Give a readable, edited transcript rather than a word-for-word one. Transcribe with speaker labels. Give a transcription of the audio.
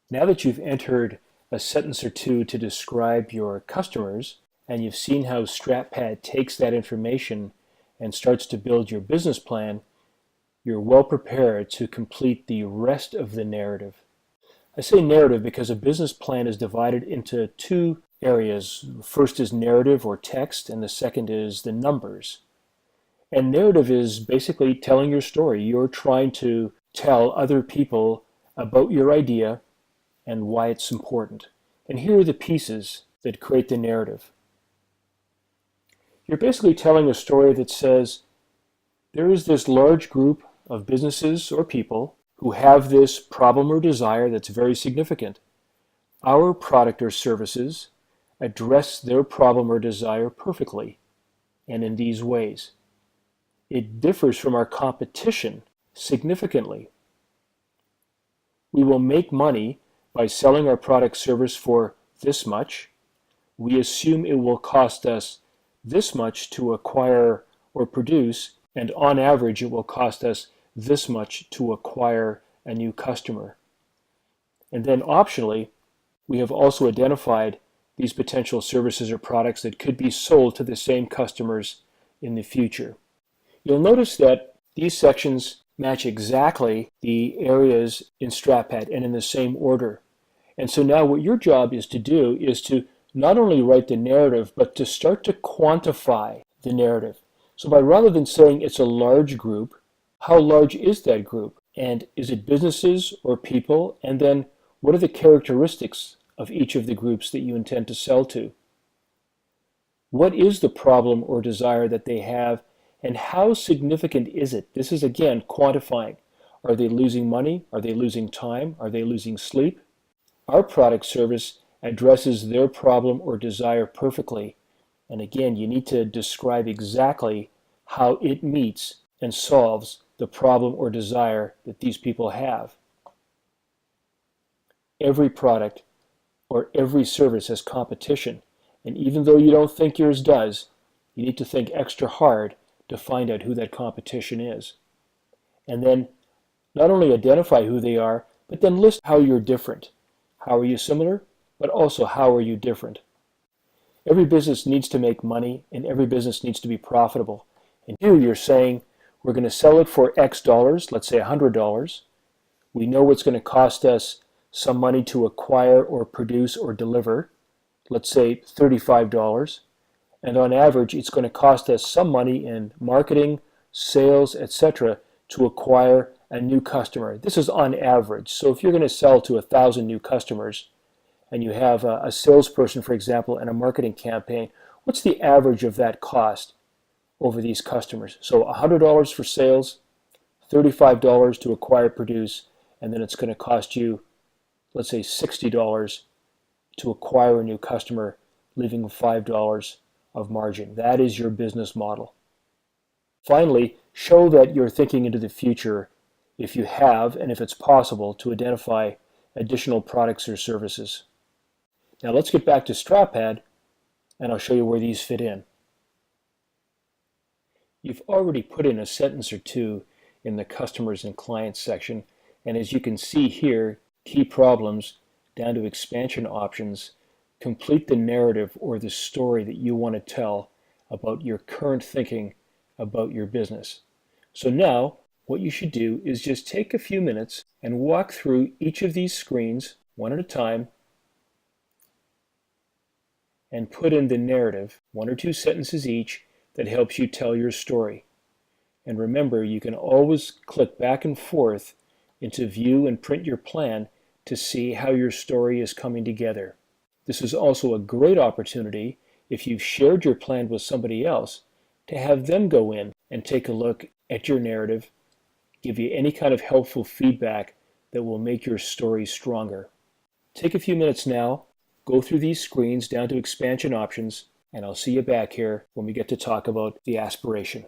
Speaker 1: Now that you've entered a sentence or two to describe your customers, and you've seen how StratPad takes that information and starts to build your business plan, you're well prepared to complete the rest of the narrative. I say narrative because a business plan is divided into two areas. First is narrative or text, and the second is the numbers. And narrative is basically telling your story. You're trying to tell other people about your idea and why it's important. And here are the pieces that create the narrative. You're basically telling a story that says, there is this large group of businesses or people who have this problem or desire that's very significant. Our product or services address their problem or desire perfectly, and in these ways. It differs from our competition significantly. We will make money by selling our product service for this much. We assume it will cost us this much to acquire or produce, and on average it will cost us this much to acquire a new customer. And then optionally, we have also identified these potential services or products that could be sold to the same customers in the future. You'll notice that these sections match exactly the areas in StratPad and in the same order. And so now what your job is to do is to not only write the narrative, but to start to quantify the narrative. So rather than saying it's a large group, how large is that group? And is it businesses or people? And then what are the characteristics of each of the groups that you intend to sell to? What is the problem or desire that they have, and how significant is it? This is, again, quantifying. Are they losing money? Are they losing time? Are they losing sleep? Our product service addresses their problem or desire perfectly. And again, you need to describe exactly how it meets and solves the problem or desire that these people have. Every product or every service has competition. And even though you don't think yours does, you need to think extra hard to find out who that competition is. And then not only identify who they are, but then list how you're different. How are you similar? But also, how are you different? Every business needs to make money, and every business needs to be profitable. And here you're saying, we're going to sell it for X dollars, let's say $100. We know it's going to cost us some money to acquire or produce or deliver, let's say $35. And on average, it's going to cost us some money in marketing, sales, etc. to acquire a new customer. This is on average. So if you're going to sell to 1,000 new customers and you have a salesperson, for example, and a marketing campaign, what's the average of that cost over these customers? So $100 for sales, $35 to acquire, produce, and then it's going to cost you, let's say, $60 to acquire a new customer, leaving $5 of margin. That is your business model. Finally, show that you're thinking into the future if you have, and if it's possible, to identify additional products or services. Now let's get back to StratPad, and I'll show you where these fit in. You've already put in a sentence or two in the customers and clients section, and as you can see here, key problems down to expansion options complete the narrative or the story that you want to tell about your current thinking about your business. So now what you should do is just take a few minutes and walk through each of these screens one at a time and put in the narrative, 1 or 2 sentences each, that helps you tell your story. And remember, you can always click back and forth into view and print your plan to see how your story is coming together. This is also a great opportunity, if you've shared your plan with somebody else, to have them go in and take a look at your narrative, give you any kind of helpful feedback that will make your story stronger. Take a few minutes now, go through these screens down to expansion options, and I'll see you back here when we get to talk about the aspiration.